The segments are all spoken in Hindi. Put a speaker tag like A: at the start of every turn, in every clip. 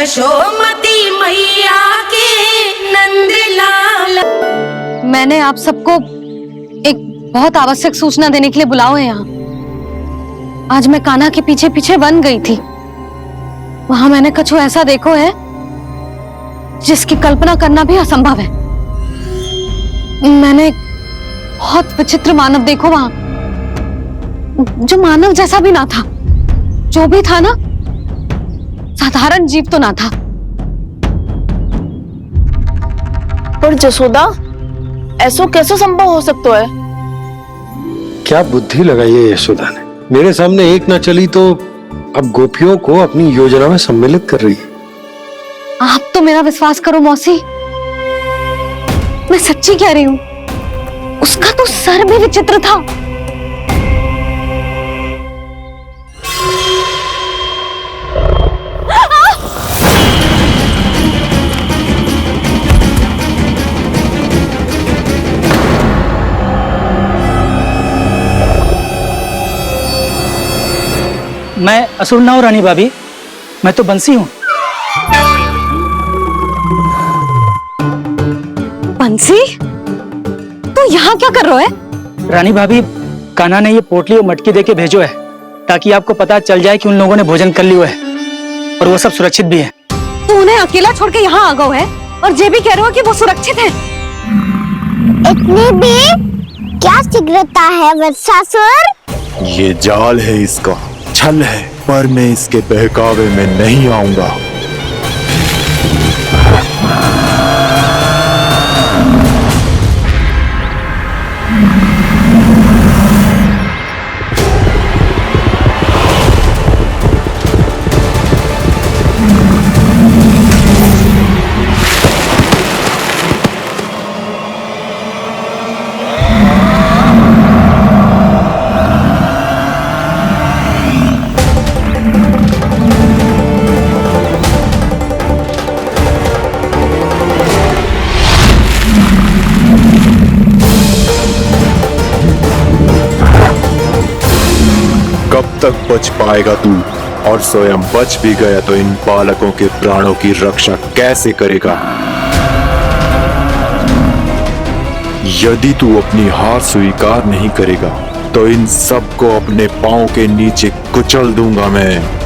A: यशोमती मैया के नंदलाल।
B: मैंने आप सबको एक बहुत आवश्यक सूचना देने के लिए बुलाओ है यहाँ। आज मैं कान्हा के पीछे पीछे वन गई थी। वहां मैंने कछु ऐसा देखो है जिसकी कल्पना करना भी असंभव है। मैंने बहुत विचित्र मानव देखो वहां, जो मानव जैसा भी ना था। जो भी था ना, साधारण जीव तो ना था।
C: पर जसोदा, ऐसा कैसे संभव हो सकता है?
D: क्या बुद्धि लगाई है यशोदा ने। मेरे सामने एक ना चली तो अब गोपियों को अपनी योजना में सम्मिलित कर रही है।
B: आप तो मेरा विश्वास करो मौसी, मैं सच्ची कह रही हूं। उसका तो सर भी विचित्र था।
E: मैं असुर ना हूं रानी भाभी, मैं तो बंसी हूं।
B: बंसी, तू यहाँ क्या कर रहा है?
E: रानी भाभी, कान्हा ने ये पोटली और मटकी देके भेजो है ताकि आपको पता चल जाए कि उन लोगों ने भोजन कर लिया है और वो सब सुरक्षित भी है।
B: तू उन्हें अकेला छोड़ के यहाँ आ गए है और ये भी कह रहे हो कि वो सुरक्षित है।
F: इतनी भी क्या शीघ्रता है वत्सासुर?
G: ये जाल है, इसका छल है, पर मैं इसके बहकावे में नहीं आऊंगा। कब तक बच पाएगा तू? और स्वयं बच भी गया तो इन बालकों के प्राणों की रक्षा कैसे करेगा? यदि तू अपनी हार स्वीकार नहीं करेगा तो इन सबको अपने पांव के नीचे कुचल दूंगा मैं।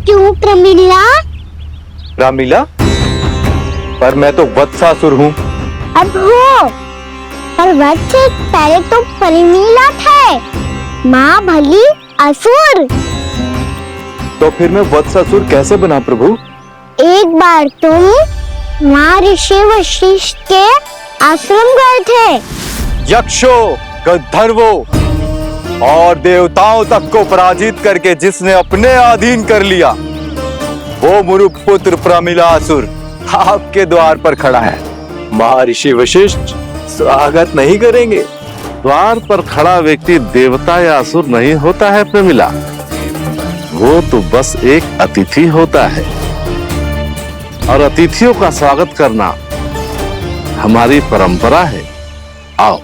F: क्यों प्रमिला?
H: रामलीला, पर मैं तो वत्सासुर हूँ।
F: अब हो, पर वत्स से पहले तो प्रमिला थे। माँ भली असुर।
H: तो फिर मैं वत्सासुर कैसे बना प्रभु?
F: एक बार तुम माँ ऋषि वशिष्ठ के आश्रम गए थे।
H: यक्षों, गंधर्वों और देवताओं तक को पराजित करके जिसने अपने अधीन कर लिया, वो मुरुपुत्र प्रमिलासुर आपके द्वार पर खड़ा है।
G: महर्षि वशिष्ठ स्वागत नहीं करेंगे? द्वार पर खड़ा व्यक्ति देवता या असुर नहीं होता है प्रमिला, वो तो बस एक अतिथि होता है और अतिथियों का स्वागत करना हमारी परंपरा है। आओ।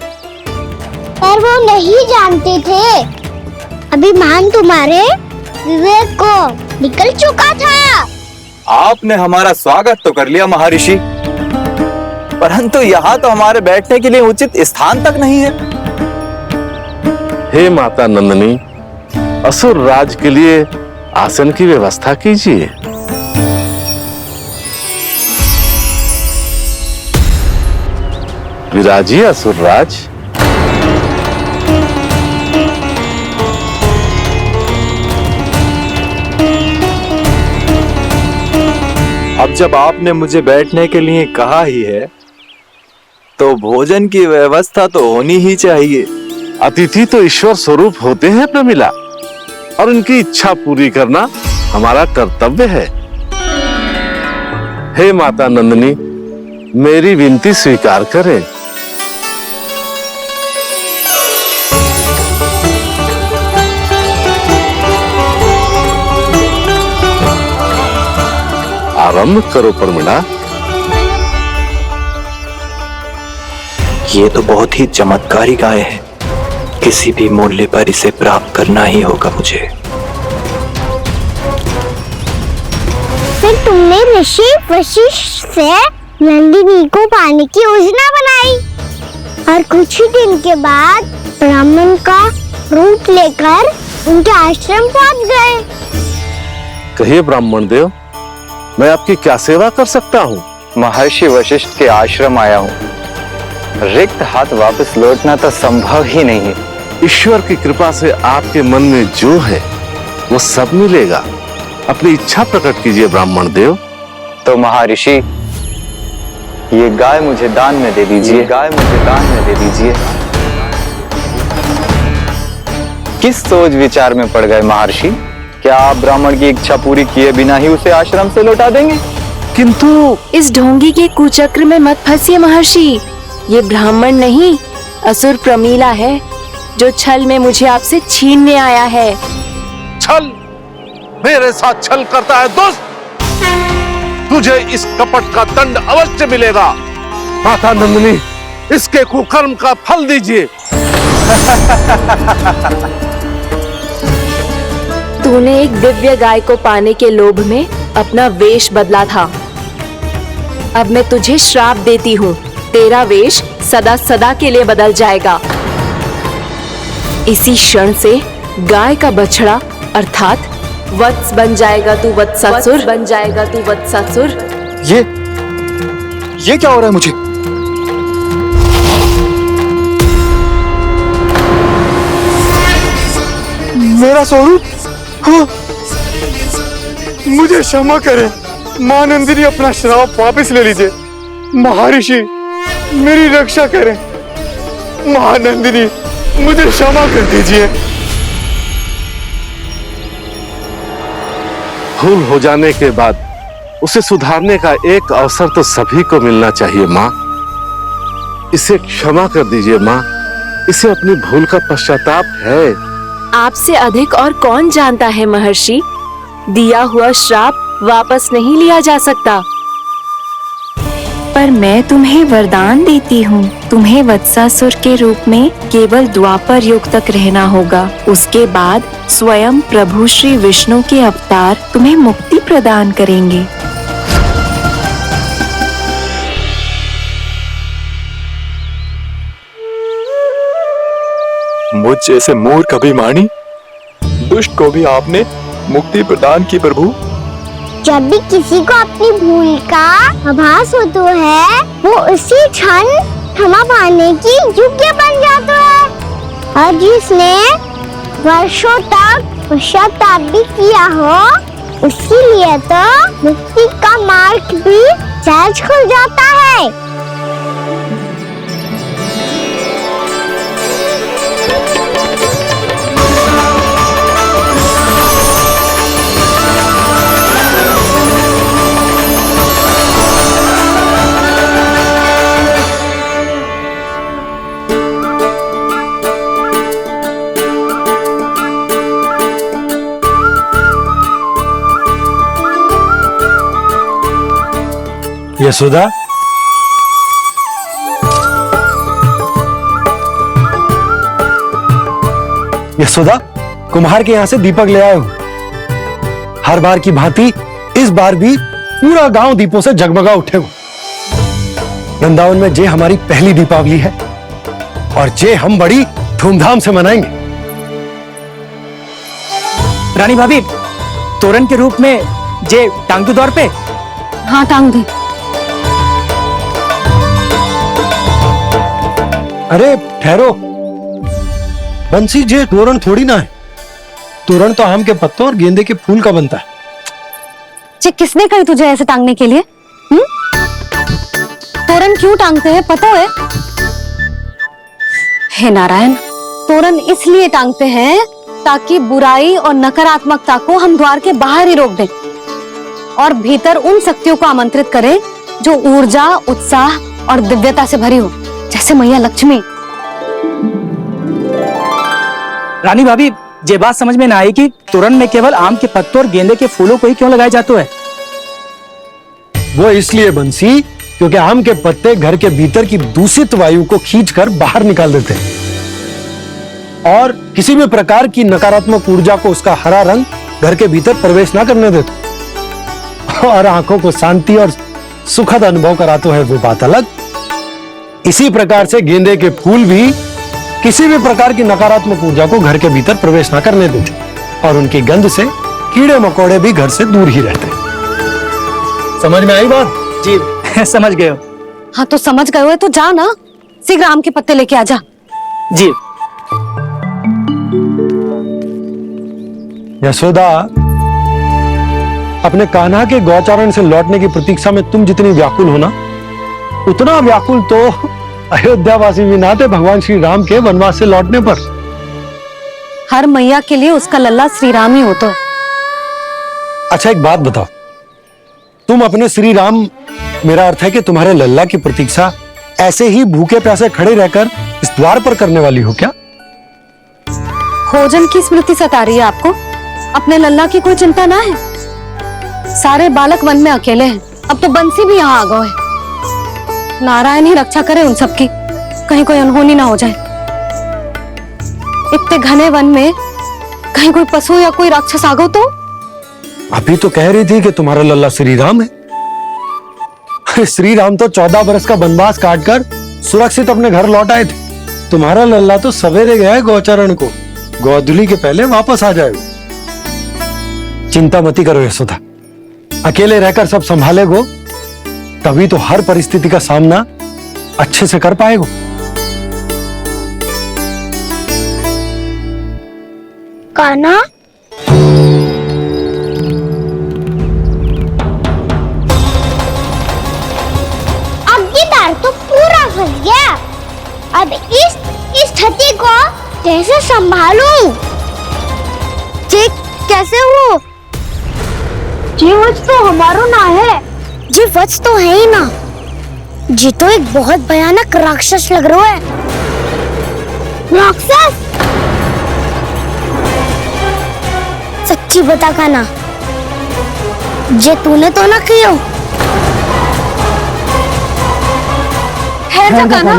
F: पर वो नहीं जानते थे। अभिमान तुम्हारे विवेक को निकल चुका था।
H: आपने हमारा स्वागत तो कर लिया महर्षि, परंतु यहाँ तो हमारे बैठने के लिए उचित स्थान तक नहीं है।
G: हे माता नंदिनी, असुर राज के लिए आसन की व्यवस्था कीजिए। विराजिए असुरराज।
H: अब जब आपने मुझे बैठने के लिए कहा ही है तो भोजन की व्यवस्था तो होनी ही चाहिए।
G: अतिथि तो ईश्वर स्वरूप होते हैं प्रमिला, और उनकी इच्छा पूरी करना हमारा कर्तव्य है। हे माता नंदिनी, मेरी विनती स्वीकार करें। आरंभ करो प्रमिला।
I: ये तो बहुत ही चमत्कारी गाय है, किसी भी मूल्य पर इसे प्राप्त करना ही होगा मुझे।
F: फिर तुमने ऋषि वशिष्ठ से नंदिनी को पाने की योजना बनाई और कुछ ही दिन के बाद ब्राह्मण का रूप लेकर उनके आश्रम पहुंच गए।
G: कहिए ब्राह्मण देव, मैं आपकी क्या सेवा कर सकता हूँ?
H: महर्षि वशिष्ठ के आश्रम आया हूँ। रिक्त हाथ वापस लौटना तो संभव ही नहीं है।
G: ईश्वर की कृपा से आपके मन में जो है वो सब मिलेगा। अपनी इच्छा प्रकट कीजिए ब्राह्मण देव।
H: तो महर्षि, ये गाय मुझे दान में दे दीजिए। गाय मुझे दान में दे दीजिए। किस सोच विचार में पड़ गए महर्षि? क्या आप ब्राह्मण की इच्छा पूरी किए बिना ही उसे आश्रम से लौटा देंगे?
G: किंतु
A: इस ढोंगी के कुचक्र में मत फंसिए महर्षि। ये ब्राह्मण नहीं, असुर प्रमीला है जो छल में मुझे आपसे छीनने आया है।
G: छल? मेरे साथ छल करता है दुष्ट? तुझे इस कपट का दंड अवश्य मिलेगा। माता नंदिनी, इसके कुकर्म का फल दीजिए।
A: तूने एक दिव्य गाय को पाने के लोभ में अपना वेश बदला था। अब मैं तुझे श्राप देती हूँ, तेरा वेश सदा सदा के लिए बदल जाएगा। इसी क्षण से गाय का बछड़ा अर्थात वत्स बन जाएगा तू वत्सासुर, बन जाएगा तू वत्सासुर।
H: ये क्या हो रहा है मुझे? मेरा स्वरूप? हाँ। मुझे क्षमा करें मां नंदिनी, अपना श्राप वापस ले लीजिए। महर्षि, मेरी रक्षा करें। मां नंदिनी, मुझे क्षमा कर दीजिए।
G: भूल हो जाने के बाद उसे सुधारने का एक अवसर तो सभी को मिलना चाहिए माँ। इसे क्षमा कर दीजिए माँ, इसे अपनी भूल का पश्चाताप है।
A: आपसे अधिक और कौन जानता है महर्षि, दिया हुआ श्राप वापस नहीं लिया जा सकता। पर मैं तुम्हें वरदान देती हूँ, तुम्हें वत्सासुर के रूप में केवल द्वापर युग तक रहना होगा। उसके बाद स्वयं प्रभु श्री विष्णु के अवतार तुम्हें मुक्ति प्रदान करेंगे।
H: मुझ जैसे मूर्ख अभिमानी दुष्ट को भी आपने मुक्ति प्रदान की प्रभु।
F: जब भी किसी को अपनी भूल का आभास होता है, वो उसी क्षण क्षमा पाने की योग्य बन जाता है। और जिसने वर्षों तक पश्चाताप भी किया हो, उसके लिए तो मुक्ति का मार्ग भी सहज खुल जाता है।
D: यशोदा, यशोदा, कुम्हार के यहाँ से दीपक ले आए हूं। हर बार की भांति इस बार भी पूरा गांव दीपों से जगमगा उठे हो। वृंदावन में जे हमारी पहली दीपावली है और जे हम बड़ी धूमधाम से मनाएंगे।
E: रानी भाभी, तोरण के रूप में जे टांग दो द्वार पे।
B: हाँ, टांग दे।
D: अरे ठहरो, बंसी जी तोरण थोड़ी ना है। तोरण तो आम के पत्तों और गेंदे के फूल का बनता है।
B: जी किसने कही तुझे ऐसे टांगने के लिए? तोरण क्यों टांगते हैं पता है? हे नारायण, तोरण इसलिए टांगते हैं ताकि बुराई और नकारात्मकता को हम द्वार के बाहर ही रोक दें और भीतर उन शक्तियों को आमंत्रित करें जो ऊर्जा, उत्साह और दिव्यता से भरी हो, जैसे मैया लक्ष्मी।
E: रानी भाभी, ये बात समझ में ना आई कि तोरण में केवल आम के पत्तों और गेंदे के फूलों को ही क्यों लगाया जाता है?
D: वो इसलिए बंसी क्योंकि आम के पत्ते घर के भीतर की दूषित वायु को खींचकर बाहर निकाल देते हैं और किसी भी प्रकार की नकारात्मक ऊर्जा को उसका हरा रंग घर के भीतर प्रवेश ना करने देते और आंखों को शांति और सुखद अनुभव कराता है, वो बात अलग। इसी प्रकार से गेंदे के फूल भी किसी भी प्रकार की नकारात्मक ऊर्जा को घर के भीतर प्रवेश ना करने देते और उनकी गंध से कीड़े मकोड़े भी घर से दूर ही रहते। समझ में आई बात?
E: जी समझ गए हो।
B: हाँ तो समझ गए हो तो जा ना, शीघ्र आम के पत्ते लेके आ जा।
E: जी।
D: यशोदा, अपने कान्हा के गौचारण से लौटने की प्रतीक्षा में तुम जितनी व्याकुल हो ना, उतना व्याकुल तो अयोध्यावासी भी ना थे भगवान श्री राम के वनवास से लौटने पर।
B: हर मैया के लिए उसका लल्ला श्री राम ही होता है।
D: अच्छा एक बात बताओ, तुम अपने श्री राम, मेरा अर्थ है कि तुम्हारे लल्ला की प्रतीक्षा ऐसे ही भूखे प्यासे खड़े रहकर इस द्वार पर करने वाली हो क्या?
B: भोजन की स्मृति सता रही है आपको? अपने लल्ला की कोई चिंता ना है। सारे बालक वन में अकेले हैं, अब तो बंसी भी यहाँ आ गए है। नारायण ही रक्षा करे उन सबकी, कहीं कोई अनहोनी ना हो जाए। इतने घने वन में कहीं कोई पशु या कोई राक्षस आ गो तो?
D: अभी तो कह रही थी कि तुम्हारा लल्ला श्री राम है। श्री राम तो 14 बरस का वनवास काटकर सुरक्षित अपने घर लौट आए थे। तुम्हारा लल्ला तो सवेरे गया है गौचरण को, गोधूली के पहले वापस आ जाएगा। चिंता मती करो यशोदा, अकेले रहकर सब संभालेगो तभी तो हर परिस्थिति का सामना अच्छे से कर पाएगो।
F: कान्हा, अब ये तार तो पूरा फंस गया। अब इस स्थिति को कैसे संभालूं? जी कैसे हो? जी वच तो हमारो ना है। जी वच तो है ही ना। जी तो एक बहुत भयानक राक्षस लग रहा है। राक्षस? सच्ची बता कान्हा, जे तूने तो ना कियो?
B: है जा कान्हा,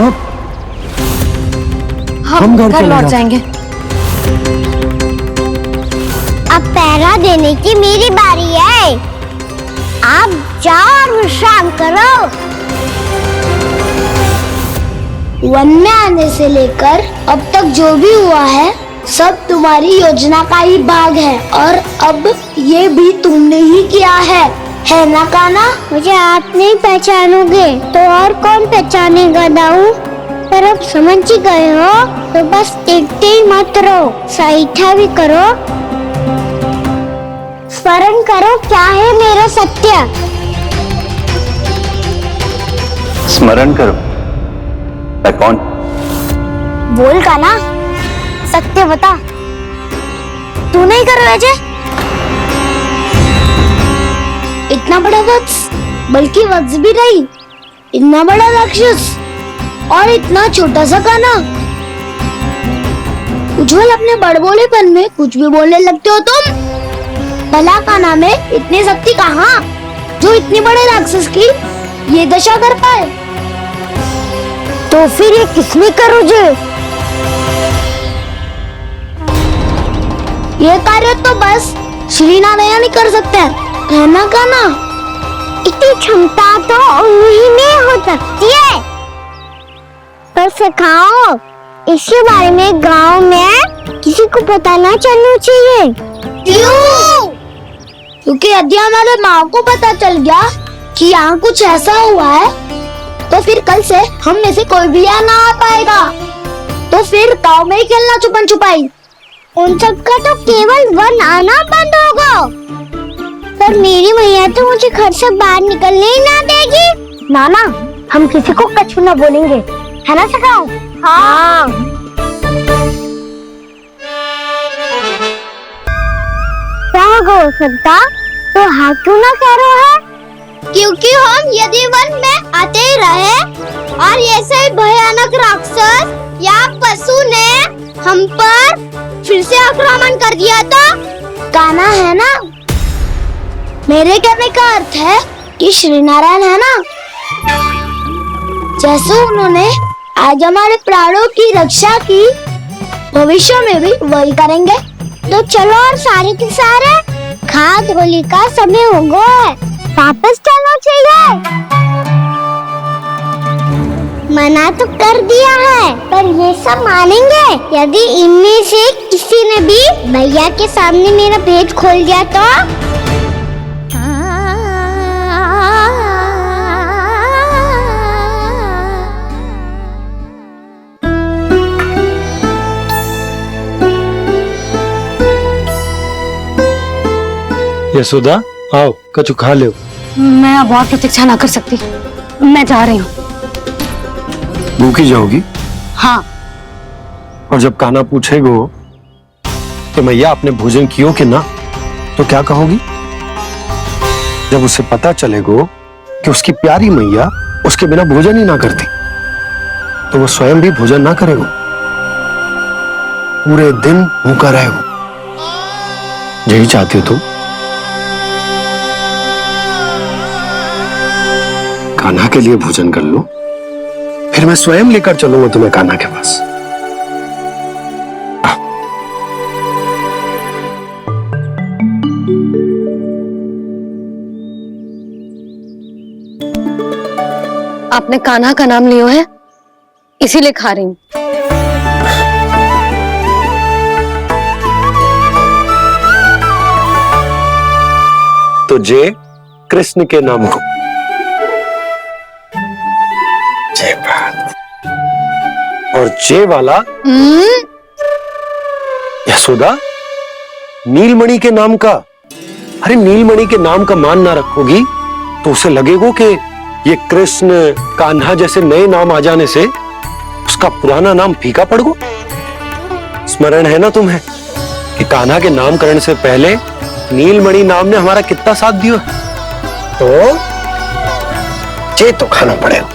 B: हम घर लौट जाएंगे।
F: अब पहरा देने की मेरी बारी है। आप जाओ और विश्राम करो। वन में आने से लेकर अब तक जो भी हुआ है सब तुम्हारी योजना का ही भाग है और अब ये भी तुमने ही किया है ना कान्हा? मुझे आप नहीं पहचानोगे तो और कौन पहचानेगा दाऊ? पर अब समझ ही गए हो तो बस देखते ही मत रहो, सहीठा भी करो। स्मरण करो क्या है मेरा सत्य।
I: स्मरण करो? मैं कौन?
F: बोल कान्हा, सत्य बता। तू नहीं करो अजय? इतना बड़ा वत्स, बल्कि वत्स भी नहीं, इतना बड़ा राक्षस और इतना छोटा सा कान्हा। उज्जवल अपने बड़बोलेपन में कुछ भी बोलने लगते हो तुम। भला कान्हा में इतनी शक्ति कहाँ जो इतने बड़े राक्षस की ये दशा कर पाए? तो फिर ये किसने करो जो? ये कार्य तो बस श्री नारायण ही कर सकते हैं, है ना कान्हा? इतनी क्षमता तो उन्हीं में हो सकती है, पर सिखाओ। इसके बारे में गांव में किसी को पता ना चलना चाहिए। क्यों? क्योंकि यदि हमारे माँ को पता चल गया कि यहाँ कुछ ऐसा हुआ है तो फिर कल से हम में से कोई भी यहाँ ना आ पाएगा। तो फिर गाँव में ही खेलना छुपन छुपाई। उन सबका तो केवल वन आना बंद होगा। पर मेरी मैया तो मुझे घर से बाहर निकलने ही ना देगी। नाना, हम किसी को कछु ना बोलेंगे, है ना सखाओ? हाँ। क्या हो सकता तो हाँ क्यों ना कह रहे है? क्योंकि हम यदि वन में आते ही रहे और ऐसे भयानक राक्षस या पशु ने हम पर फिर से आक्रमण कर दिया तो कान्हा है ना, मेरे कहने का अर्थ है कि श्री नारायण है ना, जैसे उन्होंने आज हमारे प्राणों की रक्षा की, भविष्य में भी वही करेंगे। तो चलो और सारे के सारे खाद होली का समय हो गया है, वापस चलना चाहिए। मना तो कर दिया है, पर ये सब मानेंगे यदि इनमें से किसी ने भी भैया के सामने मेरा पेट खोल दिया तो?
D: यशोदा, आओ कछु खा लो।
B: मैं अब और प्रतीक्षा ना कर सकती, मैं जा रही हूँ।
D: भूखी जाओगी?
B: हाँ।
D: और जब कान्हा पूछेगो कि मैया आपने भोजन कियो कि ना, तो क्या कहोगी? जब उसे पता चलेगो कि उसकी प्यारी मैया उसके बिना भोजन ही ना करती, तो वो स्वयं भी भोजन ना करेगो, पूरे दिन भूखा रहेगो। यही चाहती हो तुम? कान्हा के लिए भोजन कर लो, फिर मैं स्वयं लेकर चलूंगा तुम्हें कान्हा के पास।
B: आपने कान्हा का नाम लियो है, इसीलिए खा रही हूँ।
D: तो जे कृष्ण के नाम को। जय बात। और जे वाला यशोदा, नीलमणि के नाम का। अरे नीलमणि के नाम का मान ना रखोगी तो उसे लगेगा कि ये कृष्ण कान्हा जैसे नए नाम आ जाने से उसका पुराना नाम फीका पड़ गो। स्मरण है ना तुम्हें कि कान्हा के नामकरण से पहले नीलमणि नाम ने हमारा कितना साथ दिया? तो जे तो खाना पड़ेगा।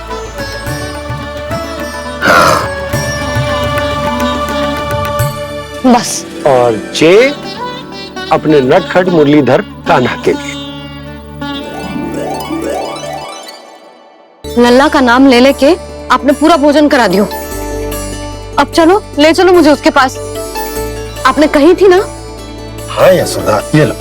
B: बस।
D: और जे अपने नटखट मुरलीधर कान्हा के लिए।
B: लल्ला का नाम ले लेके आपने पूरा भोजन करा दियो। अब चलो, ले चलो मुझे उसके पास। आपने कही थी ना?
D: हाँ यशोदा, ये लो।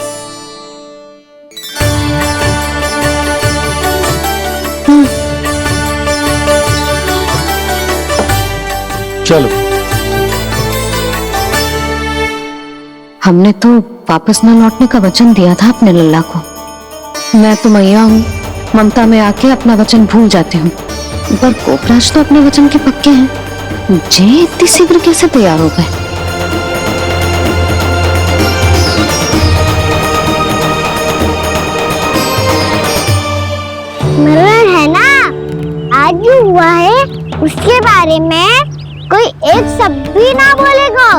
D: चलो।
B: हमने तो वापस न लौटने का वचन दिया था अपने लल्ला को। मैं तो मैया हूँ, ममता में आके अपना वचन भूल जाती हूँ, पर गोपराज तो अपने वचन के पक्के हैं। जे इतनी शीघ्र कैसे तैयार हो गए?
F: मरण है ना, आज जो हुआ है उसके बारे में कोई एक शब्द भी ना बोलेगा,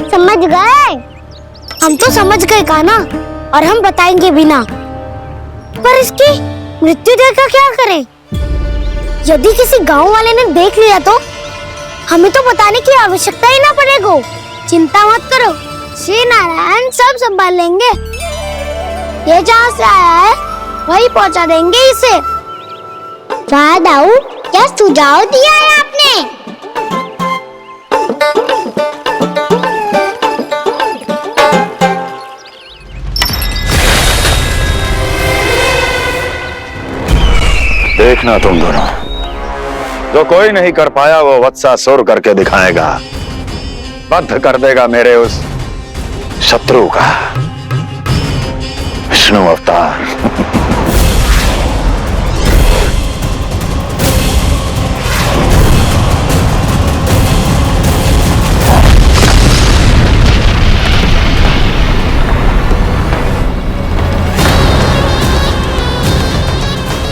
F: समझ गए? हम तो समझ गए कान्हा, और हम बताएंगे भी ना। पर इसकी मृत्यु देखकर क्या करें? यदि किसी गांव वाले ने देख लिया तो हमें तो बताने की आवश्यकता ही ना पड़ेगा। चिंता मत करो, श्री नारायण सब संभाल लेंगे। ये जहाँ से आया है वही पहुँचा देंगे इसे। दाऊ, क्या सुझाव दिया है आपने?
H: देखना तुम दोनों, जो कोई नहीं कर पाया वो वत्सासुर करके दिखाएगा, बद्ध कर देगा मेरे उस शत्रु का विष्णु अवतार।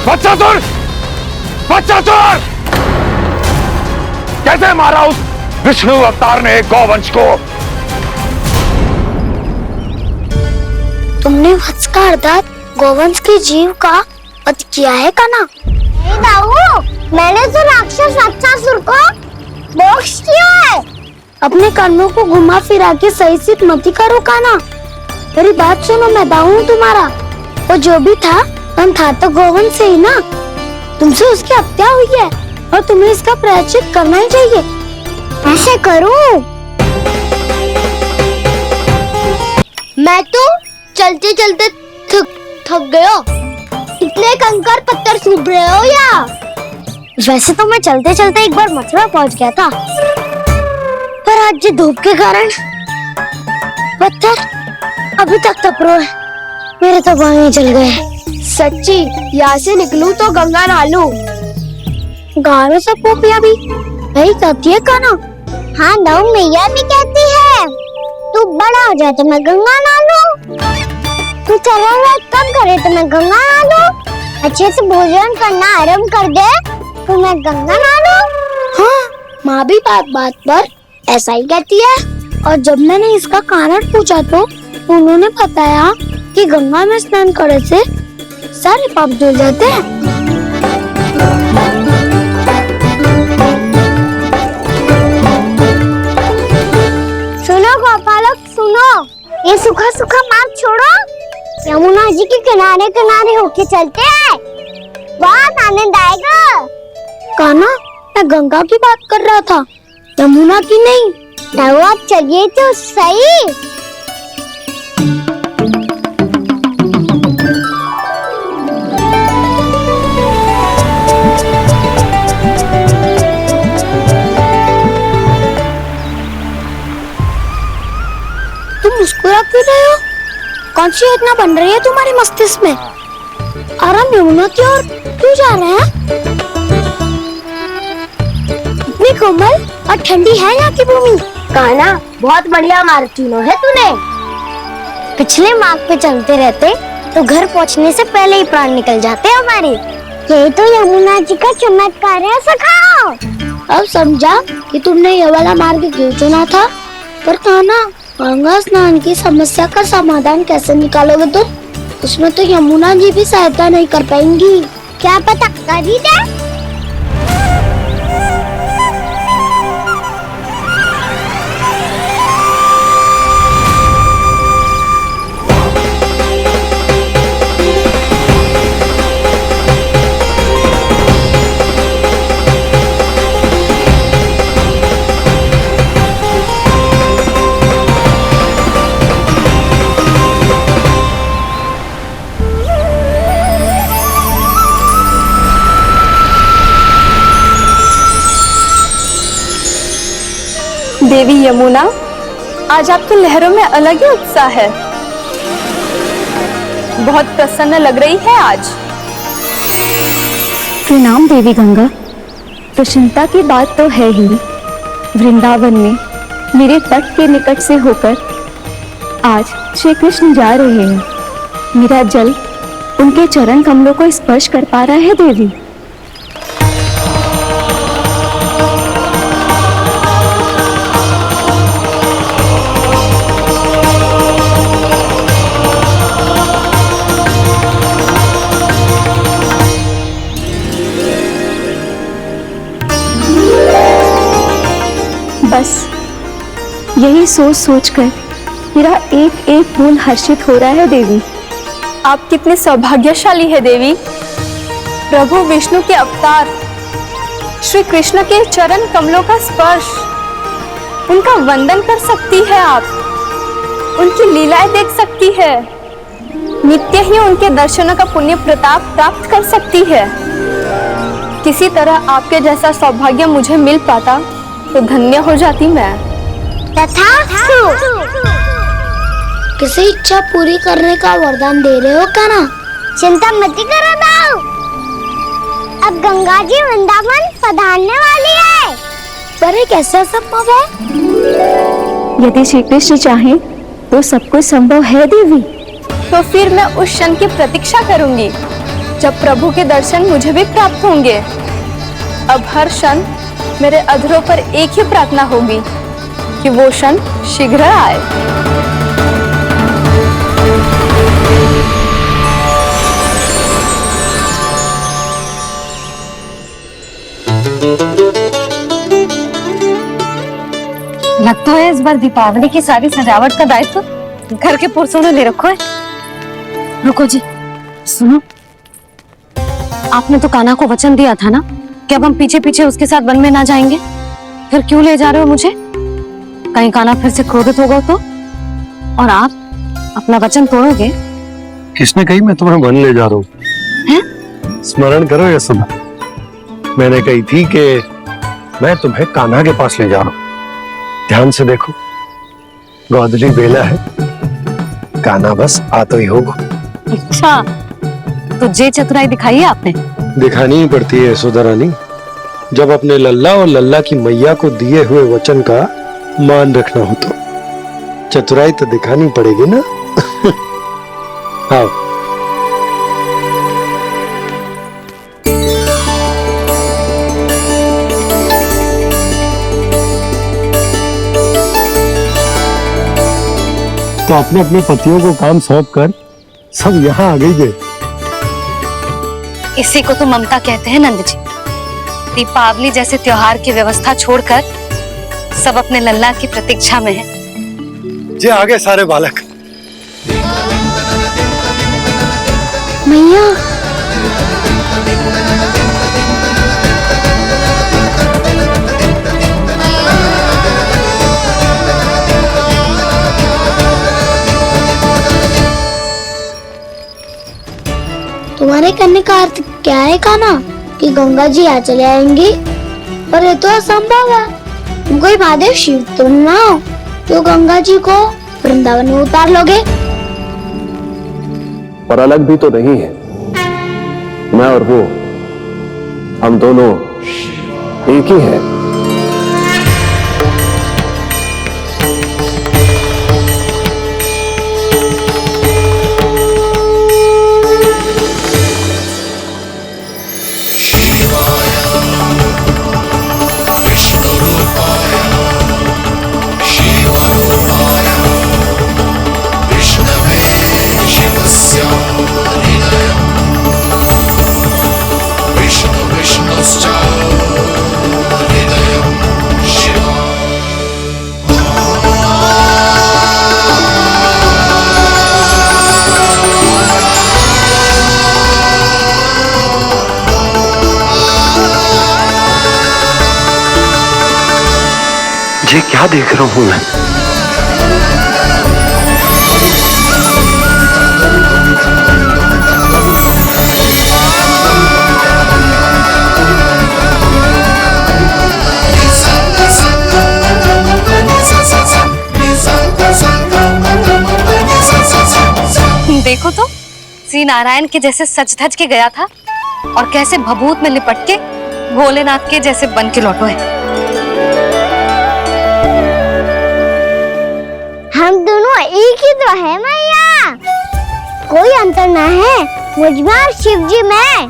H: वत्सासुर! वत्सासुर! कैसे मारा उस विष्णु अवतार ने गौवंश को?
F: तुमने वत्स का अर्थात गोवंश के जीव का वध किया है कान्हा? नहीं दाऊ, मैंने तो राक्षस वत्सासुर को मोक्ष किया है। अपने कानों को घुमा फिरा के सही सिद्ध मत करो कान्हा। मेरी बात सुनो, मैं दाऊ हूँ तुम्हारा। वो जो भी था था तो गोवंश से ही ना। तुमसे उसकी हत्या हुई है और तुम्हें इसका प्रायश्चित करना ही चाहिए। ऐसे करूं? मैं तो चलते चलते थक गया। इतने कंकर पत्थर सूख रहे हो या? वैसे तो मैं चलते चलते एक बार मथुरा पहुंच गया था, पर आज ये धूप के कारण पत्थर अभी तक तप रहे हैं। मेरे तो पाँव ही जल गए। सच्ची, यहाँ से निकलूं तो गंगा नहा लूं। गाँव में सब पोपिया भी यही कहती है कान्हा। हाँ दाऊ, मैया भी कहती है तू बड़ा हो जाए तो मैं गंगा नहा लूं, तू चला कम करे तो मैं गंगा नहा लूं, अच्छे से भोजन करना आरंभ कर दे तो मैं गंगा नहा लूं। हाँ, माँ भी बात बात पर ऐसा ही कहती है। और जब मैंने इसका कारण पूछा तो उन्होंने बताया कि गंगा में स्नान करने से सारे पाप धुल जाते हैं। सुनो गोपालक, सुनो, ये सूखा सूखा मार्ग छोड़ो, यमुना जी के किनारे किनारे होके चलते हैं, बहुत आनंद आएगा। कान्हा, मैं गंगा की बात कर रहा था, यमुना की नहीं। दाऊ आप चलिए तो सही। तुम मुस्कुरा क्यों रहे हो? कौन सी योजना बन रही है तुम्हारे मस्तिष्क में? और हम यमुना की ओर क्यों जा रहे हैं? इतनी कोमल और ठंडी है यहाँ की भूमि। कान्हा, बहुत बढ़िया मार्ग चुना है तूने। पिछले मार्ग पे चलते रहते तो घर पहुँचने से पहले ही प्राण निकल जाते हमारे। यही तो यमुना जी का चमत्कार है सखा। अब समझा कि तुमने ये वाला मार्ग क्यों चुना था। पर कान्हा, गंगा स्नान की समस्या का समाधान कैसे निकालोगे तुम? उसमें तो यमुना जी भी सहायता नहीं कर पाएंगी। क्या पता कर ही दे।
A: देवी यमुना, आज आपकी लहरों में अलग ही उत्साह है। बहुत प्रसन्न लग रही है आज। प्रणाम देवी गंगा। प्रसन्नता की बात तो है ही। वृंदावन में मेरे तट के निकट से होकर आज श्री कृष्ण जा रहे हैं। मेरा जल उनके चरण कमलों को स्पर्श कर पा रहा है देवी। बस यही सोच सोचकर मेरा एक एक फूल हर्षित हो रहा है देवी। आप कितने सौभाग्यशाली है देवी। प्रभु विष्णु के अवतार श्री कृष्ण के चरण कमलों का स्पर्श, उनका वंदन कर सकती है आप, उनकी लीलाएं देख सकती है, नित्य ही उनके दर्शनों का पुण्य प्रताप प्राप्त कर सकती है। किसी तरह आपके जैसा सौभाग्य मुझे मिल पाता तो धन्य हो जाती मैं।
F: किसी इच्छा पूरी करने का वरदान दे रहे हो कान्हा? चिंता मत करो दाऊ, अब गंगा जी वृंदावन पधारने वाली है। पर ये कैसा संभव है?
A: यदि श्री कृष्ण चाहे तो सब कुछ संभव है देवी। तो फिर मैं उस क्षण की प्रतीक्षा करूंगी
C: जब प्रभु के दर्शन मुझे भी प्राप्त होंगे। अब हर क्षण मेरे अधरों पर एक ही प्रार्थना होगी कि वो क्षण शीघ्र आए।
B: लगता है इस बार दीपावली की सारी सजावट का दायित्व घर के पुरुषों ने ले रखा है। रुको जी, सुनो, आपने तो कान्हा को वचन दिया था ना कि अब हम पीछे पीछे उसके साथ वन में ना जाएंगे, फिर क्यों ले जा रहे हो मुझे? कहीं कान्हा फिर से क्रोधित होगा तो? और आप अपना वचन तोड़ोगे?
D: किसने कही मैं तुम्हें वन ले जा रहा हूँ? स्मरण करो यशोदा, मैंने कही थी कि मैं तुम्हें कान्हा के पास ले जा रहा हूँ। ध्यान से देखो, गोदली बेला है, कान्हा बस आ तो ही होगा।
B: अच्छा, तो जे चतुराई दिखाई है आपने?
D: दिखानी ही पड़ती है यशोदा रानी, जब अपने लल्ला और लल्ला की मैया को दिए हुए वचन का मान रखना हो तो चतुराई तो दिखानी पड़ेगी ना। आओ। तो अपने अपने पतियों को काम सौंप कर सब यहाँ आ गई थे।
B: इसी को तो ममता कहते हैं नंद जी। दीपावली जैसे त्योहार की व्यवस्था छोड़कर सब अपने लल्ला की प्रतीक्षा में हैं।
D: जे आगे सारे बालक।
F: मैया, तुम्हारे कहने का अर्थ क्या है कान्हा? कि गंगा जी यहाँ चले आएंगी? पर ये तो असंभव है। तुम कोई महादेव शिव तो ना हो जो गंगा जी को वृंदावन में उतार लोगे?
G: पर अलग भी तो नहीं है, मैं और वो, हम दोनों एक ही हैं।
D: ये क्या देख रहा हूं मैं?
B: देखो तो, श्री नारायण के जैसे सच धज के गया था और कैसे भभूत में लिपट के भोलेनाथ के जैसे बन के लौटो है।
F: हम दोनों एक ही तो है मैया, कोई अंतर ना है मुझ में और शिव जी में।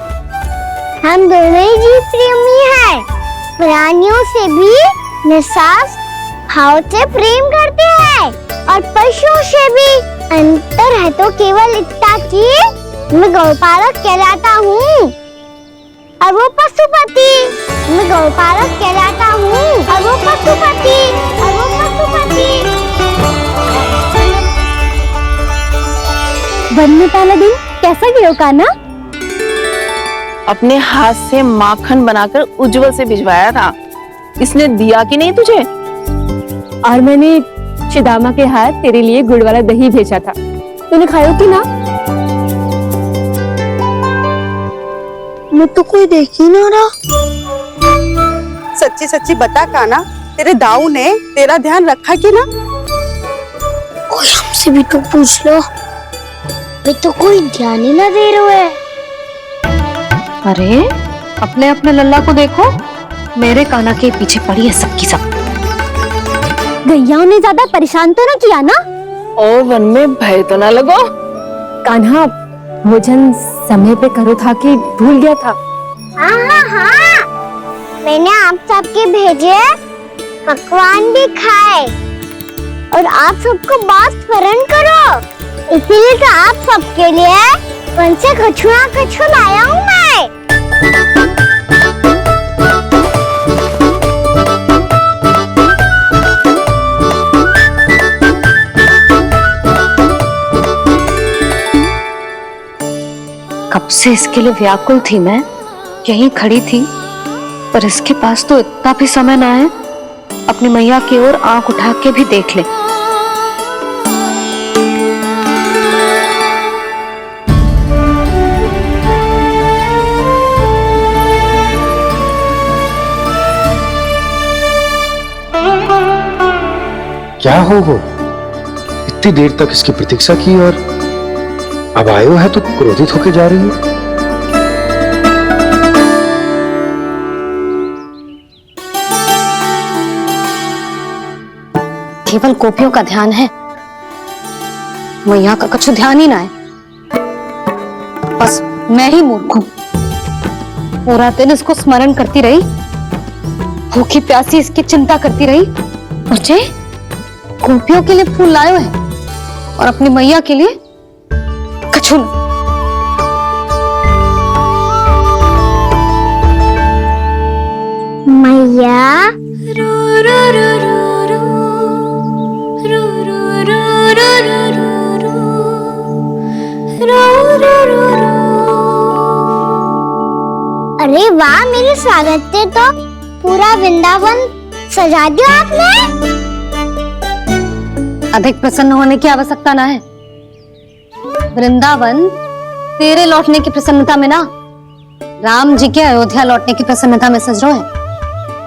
F: हम दोनों ही जीव प्रेमी हैं, प्राणियों से भी निस्सास भाव से प्रेम करते हैं और पशुओं से भी। अंतर है तो केवल इतना कि मैं गौपालक कहलाता हूँ और वो पशुपति। मैं गौपालक कहलाता हूँ और वो पशुपति, और वो पशुपति। वन में पहला दिन कैसा गया कान्हा?
C: अपने हाथ से माखन बनाकर उज्जवल से भिजवाया था, इसने दिया कि नहीं तुझे?
J: और मैंने शिदामा के हाथ तेरे लिए गुड़ वाला दही भेजा था, तूने खाया कि ना?
F: मैं तो कोई देख ही ना रहा।
K: सच्ची सच्ची बता कान्हा, तेरे दाऊ ने तेरा ध्यान रखा कि ना?
F: कोई हमसे भी तो पूछ लो, वे तो कोई ध्यान ही ना दे रहे हैं।
B: अरे अपने अपने लल्ला को देखो, मेरे कान्हा के पीछे पड़ी है सबकी सब।
F: गैयाओं ने ज्यादा परेशान तो ना किया ना?
C: और वन में भय तो ना लगो?
J: कान्हा, भोजन समय पे करो था कि भूल गया था?
F: हाँ हाँ हाँ, मैंने आप सबके भेजे पकवान भी खाए और आप सबको बात स्मरण करो, इसीलिए तो आप सबके लिए वन से कछुआ कछु लाया हूँ मैं।
B: कब से इसके लिए व्याकुल थी मैं, यहीं खड़ी थी, पर इसके पास तो इतना भी समय ना है अपनी मैया की ओर आंख उठा के भी देख ले।
D: क्या हो वो? इतनी देर तक इसकी प्रतीक्षा की और अब आयो है तो क्रोधित होके जा रही है।
B: केवल गोपियों का ध्यान है, मैया का कुछ ध्यान ही ना है। बस मैं ही मूर्ख हूं, पूरा दिन इसको स्मरण करती रही, भूखी प्यासी इसकी चिंता करती रही, और जे गोपियों के लिए फूल लायो है और अपनी मैया के लिए कछु न।
F: मैया अरे वाह, मेरे स्वागत से तो पूरा वृंदावन सजा दिया आपने।
B: अधिक प्रसन्न होने की आवश्यकता ना है, वृंदावन तेरे लौटने की प्रसन्नता में ना, राम जी के अयोध्या लौटने की प्रसन्नता में सज रहे हैं।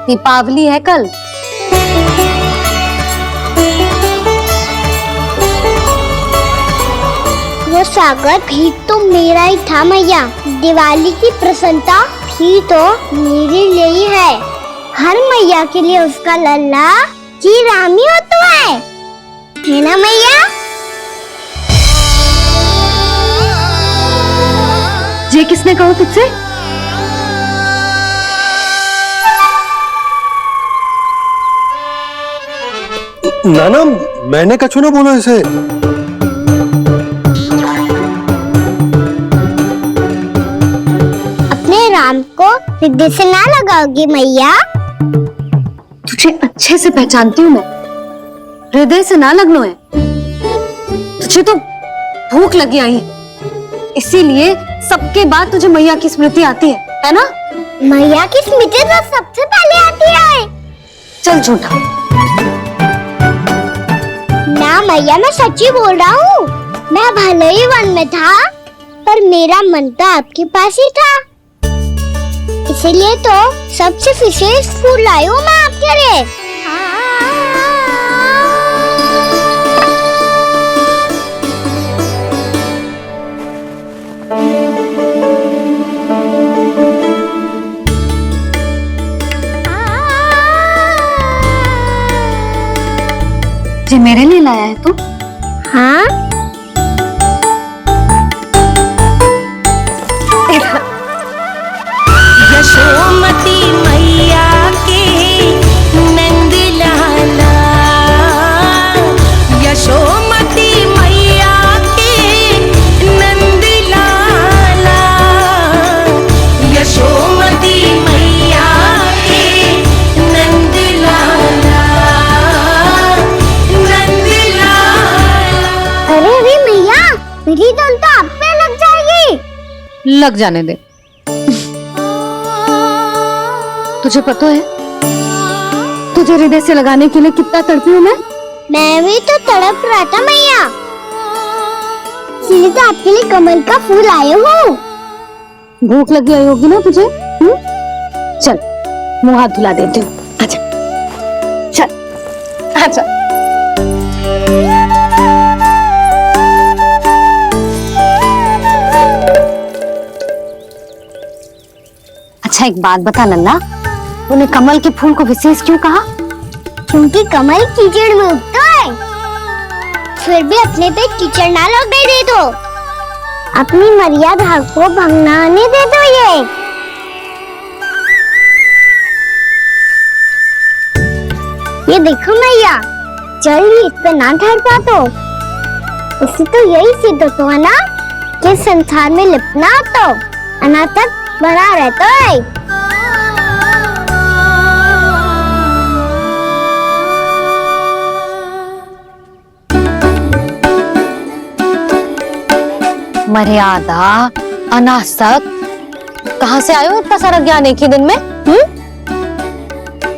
B: दीपावली है कल।
F: वो स्वागत भी तो मेरा ही था मैया, दिवाली की प्रसन्नता भी तो मेरे लिए ही है। हर मैया के लिए उसका लल्ला जी राम ही होता है ना मैया?
B: ये किसने कहा तुझसे?
D: नाना, मैंने कछु ना बोला इसे।
F: अपने राम को हृदय से ना लगाओगी मैया?
B: तुझे अच्छे से पहचानती हूँ मैं, हृदय से ना लगनो है। तुझे तो भूख लगी आई है, इसीलिए सबके बाद तुझे मैया की स्मृति आती है ना?
F: मैया की स्मृति तो सबसे पहले आती है।
B: चल झूठा।
F: ना मैया, मैं सच्ची बोल रहा हूँ। मैं भले ही वन में था, पर मेरा मन तो आपके पास ही था, इसीलिए तो सबसे विशेष फूल लाई हूँ मैं आपके लिए।
B: ये मेरे लिए लाया है तू?
F: हाँ,
L: यशोमती मैया के नंद लाला, यशोमती मैया के नंद लाला, यशोमती मैया के नंद लाला, नंद लाला।
F: अरे अरे मैया, मेरी धुन तो आप पे लग जाएगी।
B: लग जाने दे। तुझे पता है तुझे हृदय से लगाने के लिए कितना तड़पी हूँ
F: मैं भी तो तड़प रहा था मैया, इसलिए तो आपके लिए कमल का फूल आया हूँ।
B: भूख लगी आई होगी ना तुझे? चल मुंह हाथ धुला देती हूँ, आजा चल आजा। अच्छा एक बात बता लल्ला, तूने कमल के फूल को विशेष क्यों कहा?
F: क्योंकि कमल कीचड़ में उगता है, फिर भी अपने पे कीचड़ ना लगने दे दो। अपनी मर्यादा को भंग ना होने दे दो ये देखो मैया, जल्दी इस पे ना ठहर पा तो इससे तो यही सिद्ध होता है ना कि संसार में लिपना तो अनाथ तक बना रहता है।
B: मर्यादा, अनासक, कहाँ से आयो इतना सारा ज्ञान एक ही दिन में?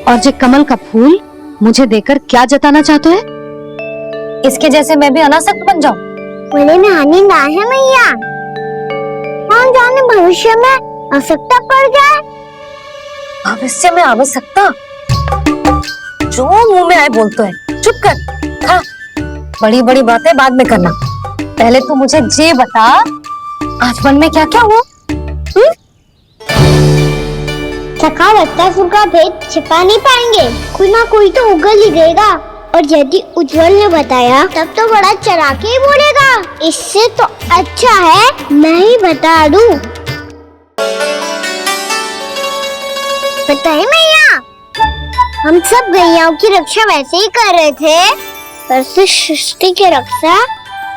B: और जे कमल का फूल मुझे देकर क्या जताना चाहते हैं? इसके जैसे मैं भी अनासक्त बन जाऊं?
F: बोले में हानि ना है मैया, कौन जाने भविष्य में आवश्यकता पड़ जाए।
B: भविष्य में आवश्यकता? जो मुंह में आए बोलते हैं, चुप कर। हाँ, बड़ी बड़ी बातें बाद में करना, पहले तू मुझे ये बता आज वन में क्या क्या हुआ?
F: सखा वत्सासुर का भेद छिपा नहीं पाएंगे, कोई ना कोई तो उगल ही गएगा। और यदि उज्जवल ने बताया तब तो बड़ा चढ़ा के ही बोलेगा, इससे तो अच्छा है मैं ही बता दूं। पता है मैया, हम सब गैयाओं की रक्षा वैसे ही कर रहे थे, पर से सृष्टि की रक्षा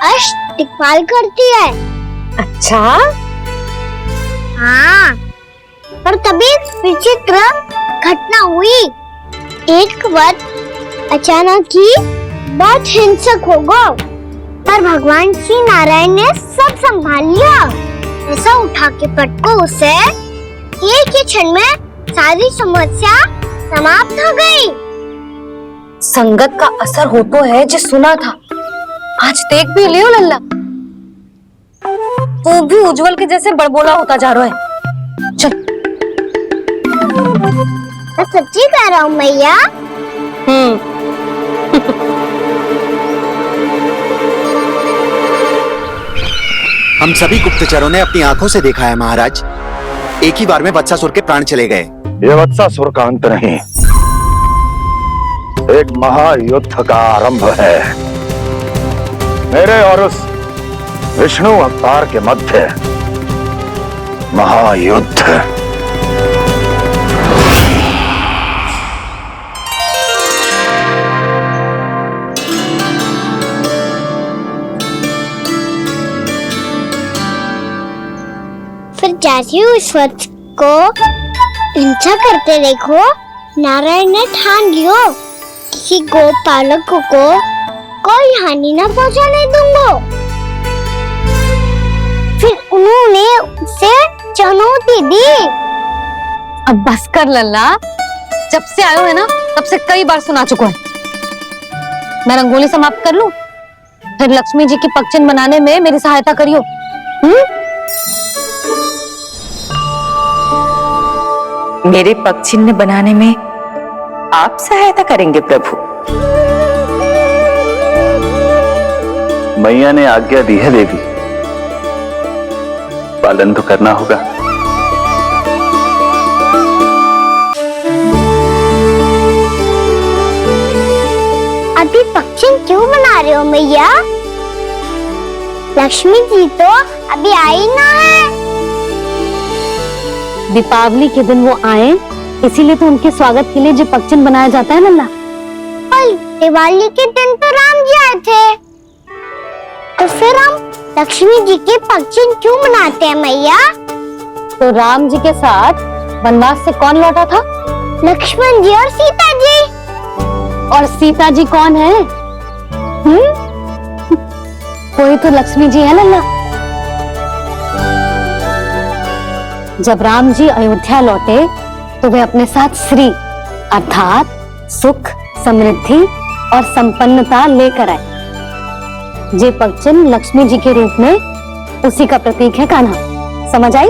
F: अष्ट दिक्पाल करती है।
B: अच्छा?
F: हाँ, पर तभी विचित्र घटना हुई। एक वक्त अचानक ही बहुत हिंसक हो गया, पर भगवान श्री नारायण ने सब संभाल लिया। ऐसा उठा के पटको उसे, एक ही क्षण में सारी समस्या समाप्त हो गई।
B: संगत का असर हो तो है जो सुना था, आज देख भी लियो लल्ला, तू भी उज्जवल के जैसे बड़बोला होता जा रहा है। चल।
F: मैं सच्ची कह रहा हूँ मैया।
M: हम सभी गुप्तचरों ने अपनी आंखों से देखा है महाराज, एक ही बार में वत्सासुर के प्राण चले गए।
G: ये वत्सासुर का अंत नहीं, एक महायुद्ध का आरंभ है। मेरे और उस विष्णु अवतार के मध्य महायुद्ध।
F: फिर जैसे उस वक्त को हिंसा करते देखो, नारायण ने ठान लियो किसी गोपालक को कोई हानि न पहुंचाने दूंगा। फिर उन्होंने उसे चुनौती दी।
B: अब बस कर लल्ला, जब से आयो है ना तब से कई बार सुना चुका है। मैं रंगोली समाप्त कर लूं, फिर लक्ष्मी जी की पगचिन बनाने में मेरी सहायता करियो।
A: मेरे पगचिन्ह बनाने में आप सहायता करेंगे प्रभु?
I: मैया ने आज्ञा दी है देवी, पालन तो करना होगा।
F: अभी पक्षी क्यों बना रहे हो मैया? लक्ष्मी जी तो अभी आई ना है।
B: दीपावली के दिन वो आए, इसीलिए तो उनके स्वागत के लिए जो पगचिन बनाया जाता है लल्ला।
F: पर दिवाली के दिन तो राम जी आए थे, तो फिर हम लक्ष्मी जी के पगचिन क्यों मनाते हैं मैया?
B: तो राम जी के साथ वनवास से कौन लौटा था?
F: लक्ष्मण जी और सीता जी।
B: और सीता जी कौन है? कोई तो लक्ष्मी जी है लल्ला। जब राम जी अयोध्या लौटे तो वे अपने साथ श्री अर्थात सुख, समृद्धि और संपन्नता लेकर आए। ये पगचिन लक्ष्मी जी के रूप में उसी का प्रतीक है कान्हा। समझ आई?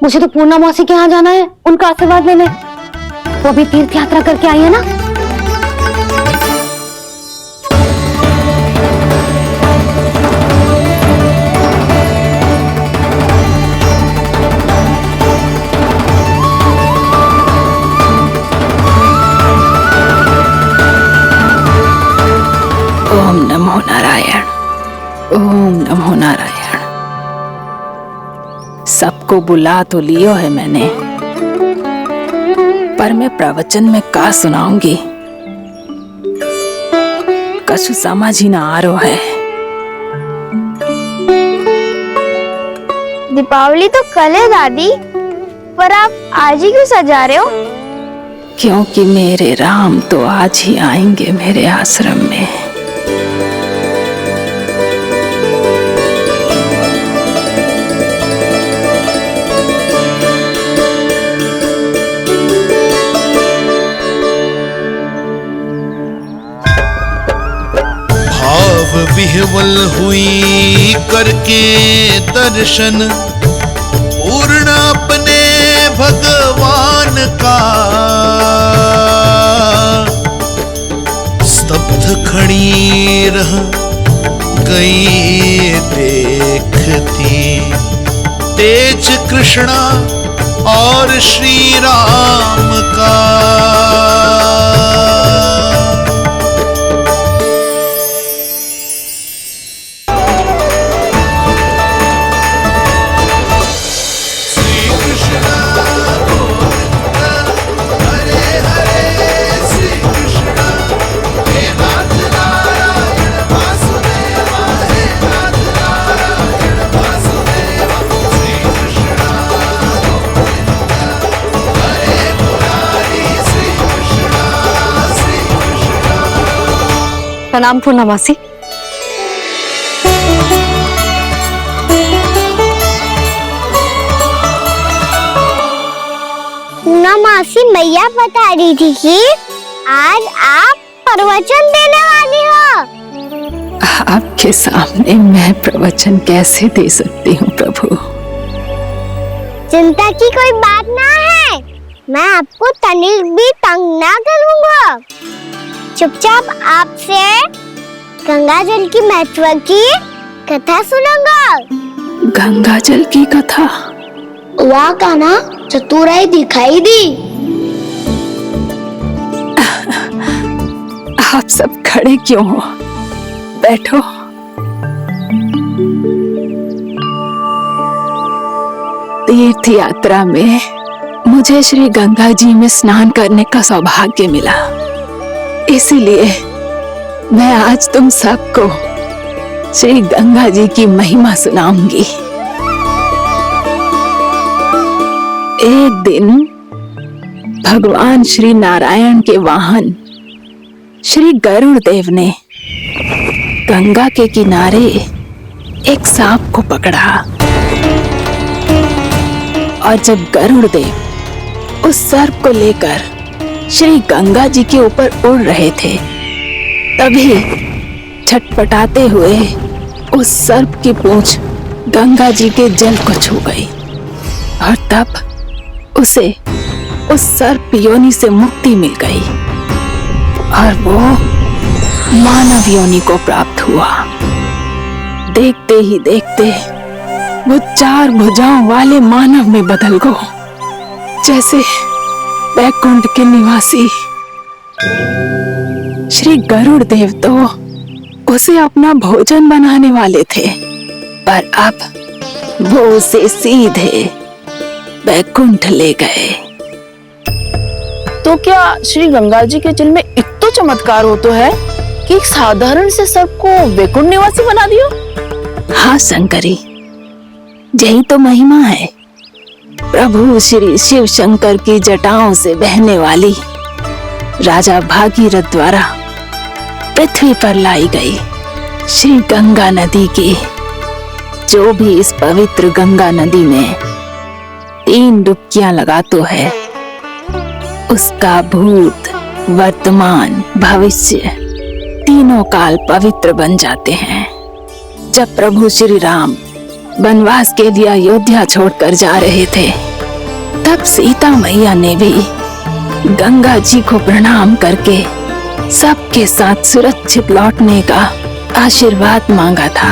B: मुझे तो पूर्णा मौसी के यहाँ जाना है, उनका आशीर्वाद लेने। वो अभी तीर्थ यात्रा करके आई है ना।
N: नारायण, ओम नमो नारायण। सबको बुला तो लियो है मैंने, पर मैं प्रवचन में का सुनाऊंगी, कछु समझ ही ना आ रहा है।
F: दीपावली तो कल है दादी, पर आप आज ही क्यों सजा रहे हो?
N: क्योंकि मेरे राम तो आज ही आएंगे मेरे आश्रम में।
O: भाव विह्वल हुई करके दर्शन, पूर्ण अपने भगवान का, स्तब्ध खड़ी रह गई देखती, तेज कृष्णा और श्री राम का।
B: प्रणाम पूर्णा मासी।
F: पूना मासी मैया बता रही थी कि आज आप प्रवचन देने वाली हो।
N: आपके सामने मैं प्रवचन कैसे दे सकती हूँ प्रभु?
F: चिंता की कोई बात ना है, मैं आपको तनिक भी तंग ना करूँगा। चुपचाप आपसे गंगा जल की महत्व की कथा सुनूंगा।
N: गंगा जल की कथा?
F: वाह कान्हा, चतुराई दिखाई दी।
N: आप सब खड़े क्यों हो? बैठो। तीर्थ यात्रा में मुझे श्री गंगा जी में स्नान करने का सौभाग्य मिला, इसीलिए मैं आज तुम सबको श्री गंगा जी की महिमा सुनाऊंगी। एक दिन भगवान श्री नारायण के वाहन श्री गरुड़ देव ने गंगा के किनारे एक सांप को पकड़ा, और जब गरुड़ देव उस सर्प को लेकर श्री गंगा जी के ऊपर उड़ रहे थे, तभी छटपटाते हुए उस सर्प की पूंछ गंगा जी के जल को छू गई, और तब उसे उस सर्प योनि से मुक्ति मिल गई और वो मानव योनि को प्राप्त हुआ। देखते ही देखते वो 4 भुजाओं वाले मानव में बदल गो, जैसे वैकुंठ के निवासी। श्री गरुड़ देव तो उसे अपना भोजन बनाने वाले थे, पर अब वो उसे सीधे वैकुंठ ले गए।
J: तो क्या श्री गंगा जी के जल में इतना चमत्कार हो तो है कि एक साधारण से सर्प को वैकुंठ निवासी बना दियो?
N: हाँ शंकरी, यही तो महिमा है। प्रभु श्री शिव शंकर की जटाओं से बहने वाली राजा भागीरथ द्वारा पृथ्वी पर लाई गई श्री गंगा नदी की, जो भी इस पवित्र गंगा नदी में 3 डुबकियां लगातो है, उसका भूत, वर्तमान, भविष्य तीनों काल पवित्र बन जाते हैं। जब प्रभु श्री राम वनवास के लिए अयोध्या छोड़कर जा रहे थे, तब सीता मैया ने भी गंगा जी को प्रणाम करके सबके साथ सुरक्षित लौटने का आशीर्वाद मांगा था।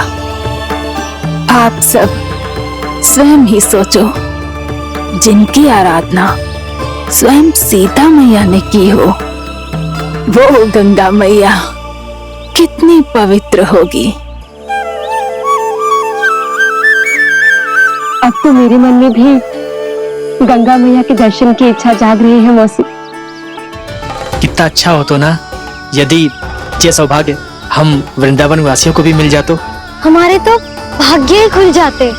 N: आप सब स्वयं ही सोचो, जिनकी आराधना स्वयं सीता मैया ने की हो, वो गंगा मैया कितनी पवित्र होगी।
J: अब तो मेरे मन में भी गंगा मैया के दर्शन की इच्छा जाग रही है मौसी।
E: कितना अच्छा हो तो ना यदि ये सौभाग्य हम वृंदावन वासियों को भी मिल जातो।
B: हमारे तो भाग्य ही खुल जाते।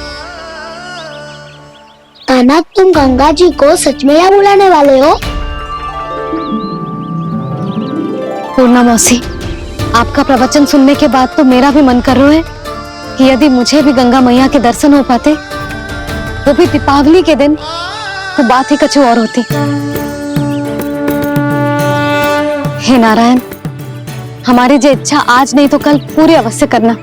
F: कान्हा, तुम गंगा जी को सच में यहाँ बुलाने वाले हो?
B: पूर्णा मौसी, आपका प्रवचन सुनने के बाद तो मेरा भी मन कर रहा है कि यदि मुझे भी गंगा मैया के दर्शन हो पाते, वो भी दीपावली के दिन, तो बात ही कुछ और होती। हे नारायण, हमारी जो इच्छा आज नहीं तो कल पूरी अवश्य करना।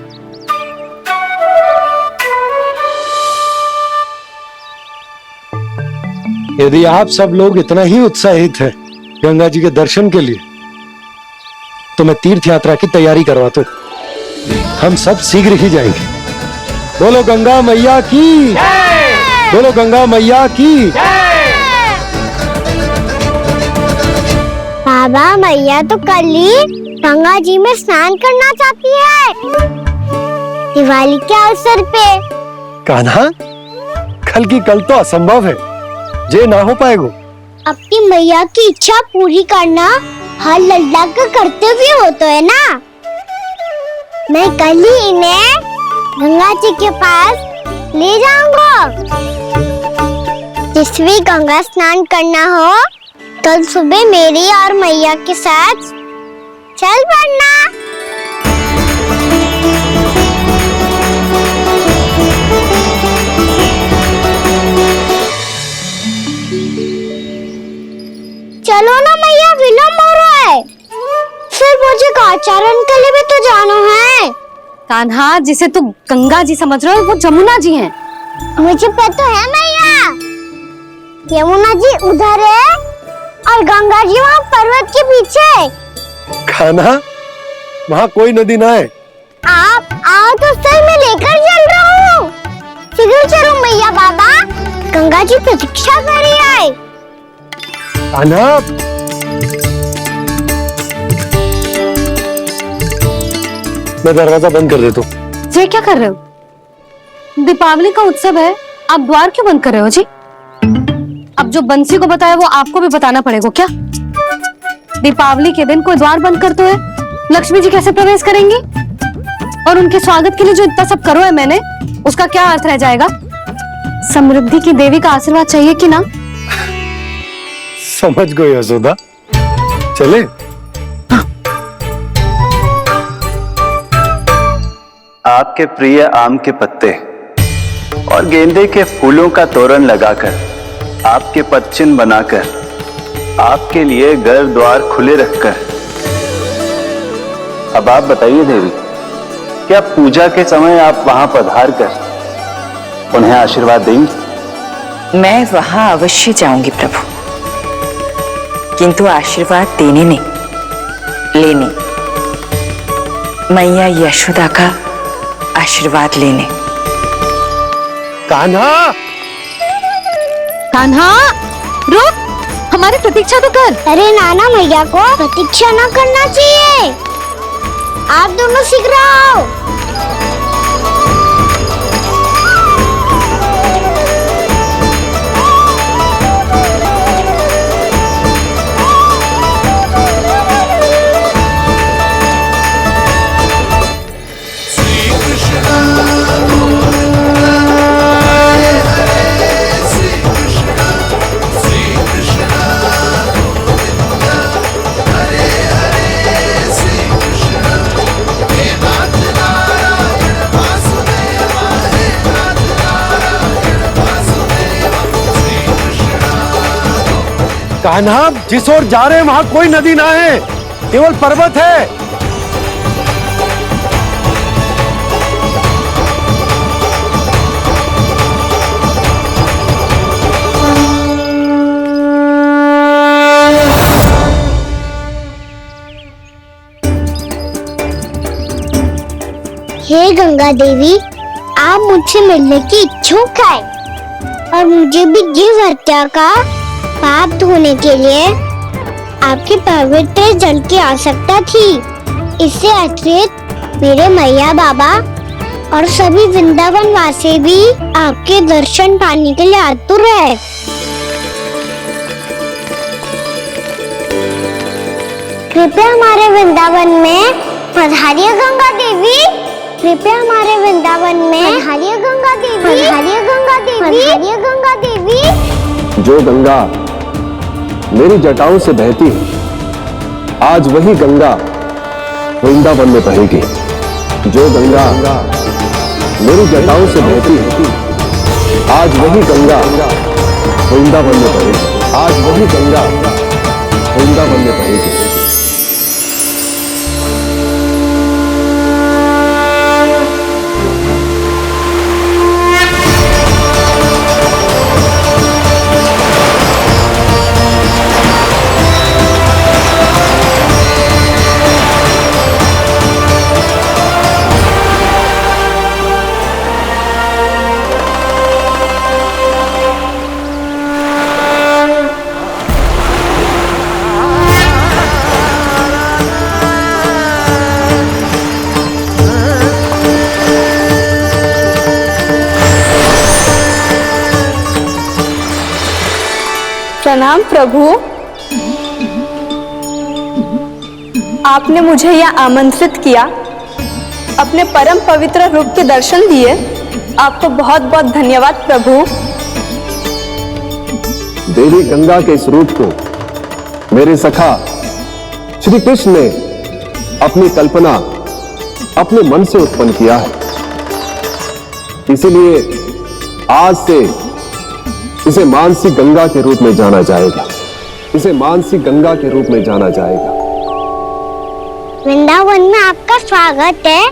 D: यदि आप सब लोग इतना ही उत्साहित हैं गंगा जी के दर्शन के लिए, तो मैं तीर्थ यात्रा की तैयारी करवाता हूं। हम सब शीघ्र ही जाएंगे। बोलो गंगा मैया की, बोलो गंगा मैया की।
F: बाबा, मैया तो कल ही गंगा जी में स्नान करना चाहती है, दिवाली के अवसर पे।
D: कान्हा, कल की कल तो असंभव है, जे ना हो पाएगा।
F: अपनी मैया की इच्छा पूरी करना हर लल्ला का कर्तव्य होता है ना। मैं कल ही इन्हें गंगा जी के पास ले जाऊंगा। जिस भी गंगा स्नान करना हो, कल सुबह मेरी और मैया के साथ चल पड़ना। चलो ना मैया, विलम्ब हो रहा है। फिर मुझे आचरण के लिए भी तो जाना है।
B: कान्हा, जिसे तू गंगा जी समझ रहे हो, वो जमुना जी हैं।
F: मुझे पता है मैया, यमुना जी उधर है और गंगा जी वहाँ पर्वत के पीछे।
D: कान्हा, वहाँ कोई नदी ना है।
F: आप आओ तो सर मैं लेकर चल रहा हूँ। शीघ्र चलो मैया बाबा, गंगा जी प्रतीक्षा कर रही है।
D: कान्हा, मैं दरवाजा बंद कर देता हूँ।
B: ये क्या कर रहे हो? दीपावली का उत्सव है, आप द्वार क्यों बंद कर रहे हो जी? अब जो बंसी को बताया वो आपको भी बताना पड़ेगा क्या? दीपावली के दिन कोई द्वार बंद करते है, लक्ष्मी जी कैसे प्रवेश करेंगी? और उनके स्वागत के लिए जो इतना सब करो है मैंने, उसका क्या अर्थ रह जाएगा? समृद्धि की देवी का आशीर्वाद चाहिए कि ना?
D: समझ गई यशोदा, चले।
I: आपके प्रिय आम के पत्ते और गेंदे के फूलों का तोरण लगाकर, आपके पदचिन्ह बनाकर, आपके लिए घर द्वार खुले रखकर, अब आप बताइए देवी, क्या पूजा के समय आप वहां पधार कर उन्हें आशीर्वाद देंगी?
A: मैं वहां अवश्य जाऊंगी प्रभु, किंतु आशीर्वाद देने नहीं, लेने। मैया यशोदा का आशीर्वाद लेने।
D: कान्हा,
B: कान्हा, रुक, हमारी प्रतीक्षा तो कर।
F: अरे नाना, मैया को प्रतीक्षा न करना चाहिए। आप दोनों शीघ्र आओ।
D: कान्हा, जिस ओर जा रहे हैं वहां कोई नदी ना है, केवल पर्वत है।
F: हे गंगा देवी, आप मुझसे मिलने की इच्छुक है और मुझे भी गिर हत्या का पाप धोने के लिए आपके पवित्र जल की आवश्यकता थी। इससे अतिरिक्त मेरे मैया बाबा और सभी वृंदावन वासी भी आपके दर्शन पाने के लिए आतुर है। कृपया हमारे वृंदावन में पधारिए गंगा देवी। कृपया हमारे वृंदावन में पधारिए गंगा देवी। पधारिए गंगा देवी। पधारिए गंगा देवी।
P: जो गंगा मेरी जटाओं से बहती है, आज वही गंगा वृंदावन में बहेगी। जो गंगा मेरी जटाओं से बहती है, आज वही गंगा वृंदावन में बहेगी। आज वही गंगा वृंदावन में बहेगी।
C: प्रणाम प्रभु। आपने मुझे यह आमंत्रित किया, अपने परम पवित्र रूप के दर्शन दिए। आपको बहुत बहुत धन्यवाद प्रभु।
P: देवी गंगा के इस रूप को मेरे सखा श्री कृष्ण ने अपनी कल्पना अपने मन से उत्पन्न किया है। इसीलिए आज से इसे मानसी गंगा के रूप में जाना जाएगा। इसे मानसी गंगा के रूप में जाना जाएगा।
F: वृंदावन में आपका स्वागत है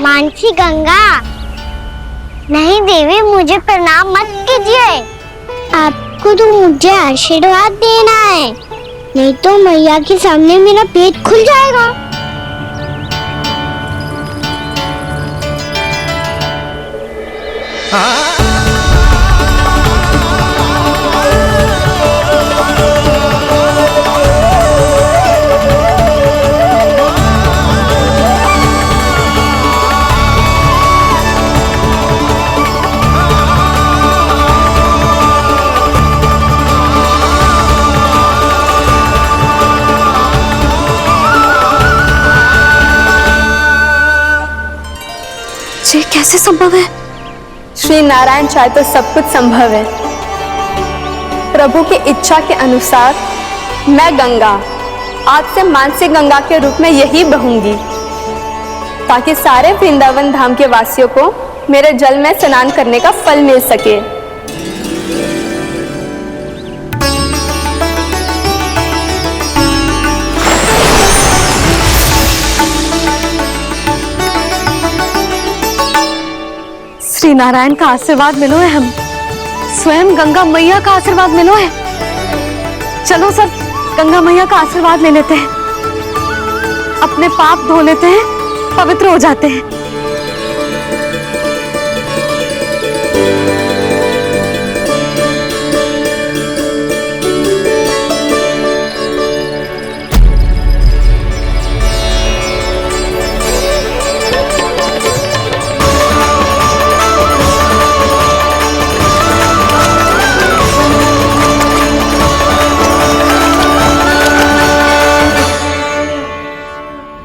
F: मानसी गंगा। नहीं देवी, मुझे प्रणाम मत कीजिए। आपको तो मुझे आशीर्वाद देना है, नहीं तो मैया के सामने मेरा पेट खुल जाएगा।
B: ये कैसे संभव है?
C: श्री नारायण चाहे तो सब कुछ संभव है। प्रभु की इच्छा के अनुसार मैं गंगा आज से मानसी गंगा के रूप में यही बहूंगी, ताकि सारे वृंदावन धाम के वासियों को मेरे जल में स्नान करने का फल मिल सके।
B: श्री नारायण का आशीर्वाद मिलो है, हम स्वयं गंगा मैया का आशीर्वाद मिलो है। चलो सब गंगा मैया का आशीर्वाद ले लेते हैं, अपने पाप धो लेते हैं, पवित्र हो जाते हैं।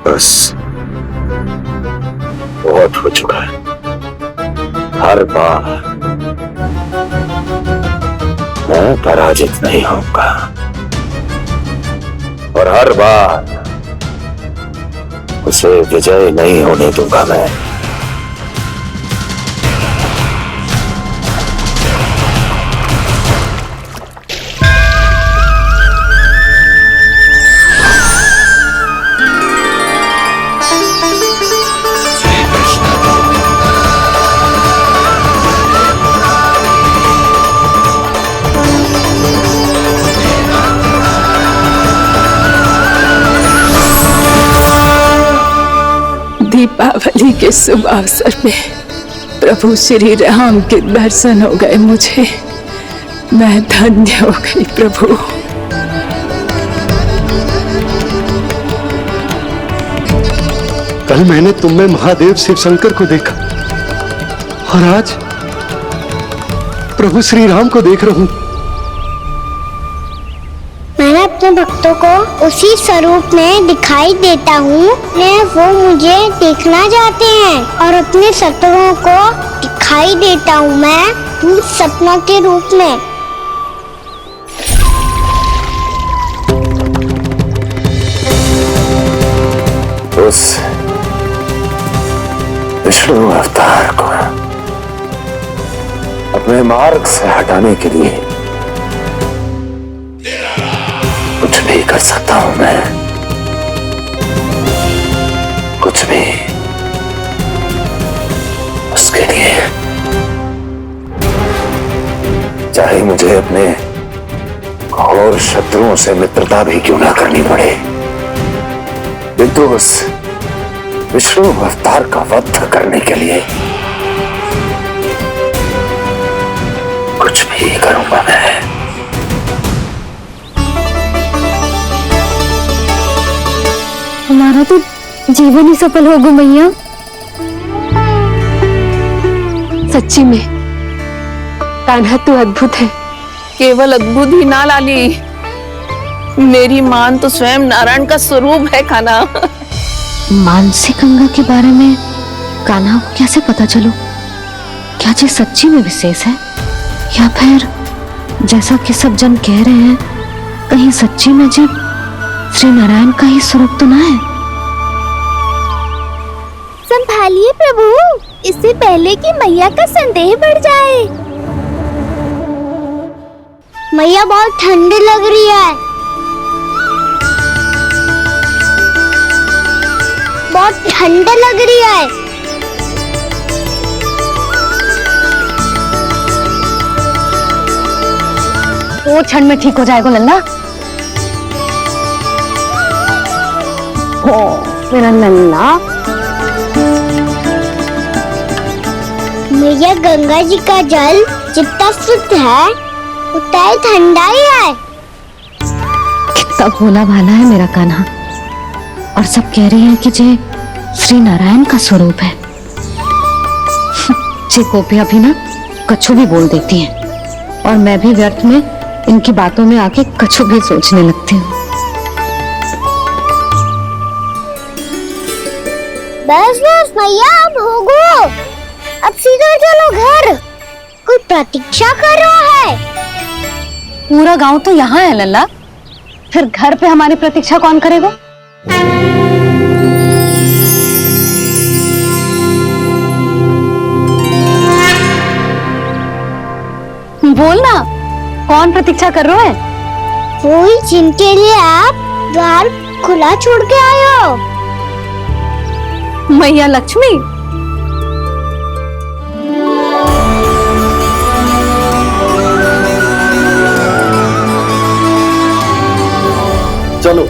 Q: बस बहुत हो चुका है। हर बार मैं पराजित नहीं होऊंगा और हर बार उसे विजय नहीं होने दूंगा मैं।
N: दीपावली के शुभ अवसर में प्रभु श्री राम के दर्शन हो गए मुझे। मैं धन्य हो गई प्रभु।
D: कल मैंने तुम में महादेव शिव शंकर को देखा और आज प्रभु श्री राम को देख रहा हूं।
F: मैं अपने भक्तों को उसी स्वरूप में दिखाई देता हूँ वो मुझे देखना चाहते हैं और अपने शत्रुओं को दिखाई देता हूँ मैं उन सपनों के रूप में।
Q: उस विष्णु अवतार को अपने मार्ग से हटाने के लिए कुछ भी कर सकता हूं मैं, कुछ भी। उसके लिए चाहे मुझे अपने घोर शत्रुओं से मित्रता भी क्यों ना करनी पड़े, किंतु उस विष्णु अवतार का वध करने के लिए कुछ भी करूंगा मैं।
B: हमारा तो जीवन ही सफल होगा मैया।
J: सच्ची में कान्हा तू अद्भुत है।
K: केवल अद्भुत ही ना लाली, मेरी मान तो स्वयं नारायण का स्वरूप है कान्हा।
B: मानसी गंगा के बारे में कान्हा को कैसे पता चलो? क्या जी सच्ची में विशेष है या फिर जैसा कि सब जन कह रहे हैं कहीं सच्ची में जी श्री नारायण का ही स्वरूप तो ना है?
F: संभालिए प्रभु, इससे पहले कि मैया का संदेह बढ़ जाए। मैया बहुत ठंड लग रही है, बहुत ठंड लग रही है।
B: वो क्षण में ठीक हो जाएगा लल्ला। ओ मेरा लल्ला।
F: मैया गंगा जी का जल जितना शुद्ध है उतना ही ठंडा ही है।
B: कितना भोला भाला है मेरा कान्हा। और सब कह रही है कि जे श्री नारायण का स्वरूप है। जे गोपियां भी ना कछु भी बोल देती हैं और मैं भी व्यर्थ में इनकी बातों में आके कछु भी सोचने लगती हूँ।
F: बस बस मैया अब होगो, अब सीधा चलो घर। कोई प्रतीक्षा कर रहा है।
B: पूरा गांव तो यहाँ है लल्ला, फिर घर पे हमारी प्रतीक्षा कौन करेगा? बोल ना, कौन प्रतीक्षा कर रहे हैं?
F: वही जिनके लिए आप द्वार खुला छोड़ के आए हो।
B: मैया लक्ष्मी।
D: चलो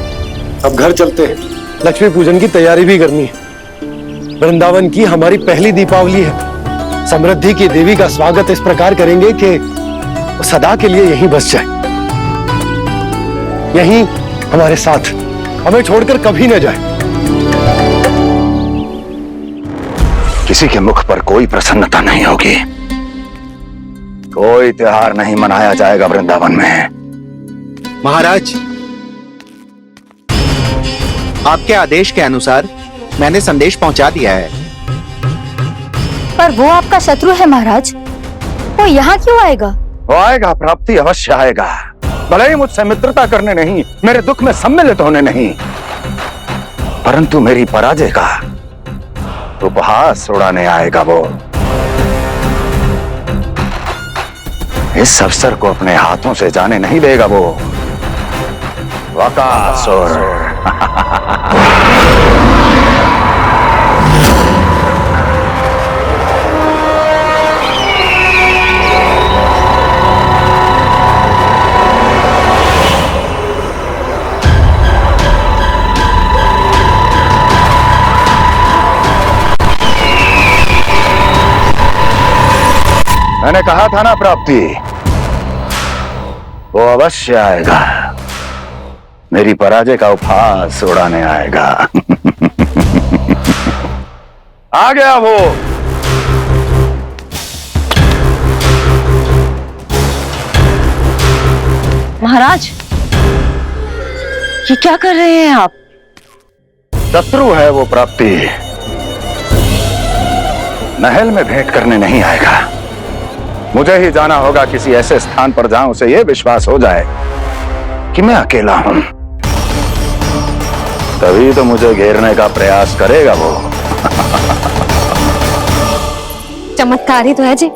D: अब घर चलते हैं, लक्ष्मी पूजन की तैयारी भी करनी है। वृंदावन की हमारी पहली दीपावली है। समृद्धि की देवी का स्वागत इस प्रकार करेंगे कि वो सदा के लिए यहीं बस जाए, यहीं हमारे साथ, हमें छोड़कर कभी न जाए।
Q: किसी के मुख पर कोई प्रसन्नता नहीं होगी, कोई त्योहार नहीं मनाया जाएगा वृंदावन में।
M: महाराज, आपके आदेश के अनुसार मैंने संदेश पहुंचा दिया है।
B: पर वो आपका शत्रु है महाराज, वो यहाँ क्यों आएगा?
Q: वो आएगा, प्राप्ति अवश्य आएगा। भले ही मुझसे मित्रता करने नहीं, मेरे दुख में सम्मिलित होने नहीं, परंतु मेरी पराजय का उपहास उड़ाने आएगा वो। इस अवसर को अपने हाथों से जाने नहीं देगा वो। वकासुर। मैंने कहा था ना प्राप्ति, वो अवश्य आएगा, मेरी पराजय का उपहास उड़ाने आएगा। आ गया वो।
B: महाराज, ये क्या कर रहे हैं आप?
Q: शत्रु है वो प्राप्ति, महल में भेंट करने नहीं आएगा। मुझे ही जाना होगा किसी ऐसे स्थान पर जहां उसे यह विश्वास हो जाए कि मैं अकेला हूं, तभी तो मुझे घेरने का प्रयास करेगा वो।
B: चमत्कारी तो है जी,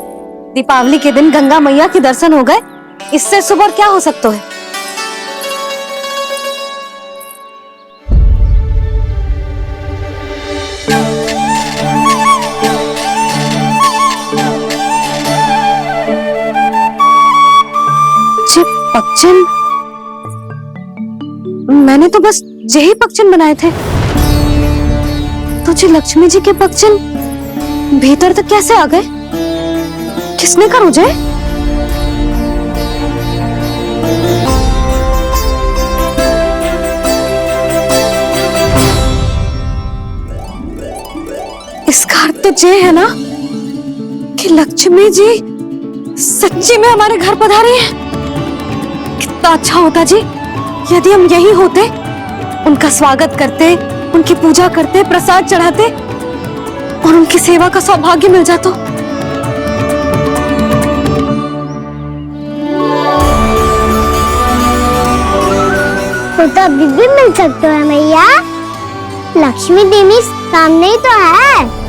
B: दीपावली के दिन गंगा मैया के दर्शन हो गए, इससे शुभ और क्या हो सकता है। पक्षन, मैंने तो बस यही पक्षन बनाए थे, तो जी लक्ष्मी जी के पक्षन भीतर तक कैसे आ गए? किसने कर मुझे? इसका अर्थ तो ये है ना कि लक्ष्मी जी सच्ची में हमारे घर पधारी है। कितना अच्छा होता जी यदि हम यही होते, उनका स्वागत करते, उनकी पूजा करते, प्रसाद चढ़ाते और उनकी सेवा का सौभाग्य मिल जाता।
F: वो तो अभी भी मिल सकते हैं मैया, लक्ष्मी देवी सामने ही तो है।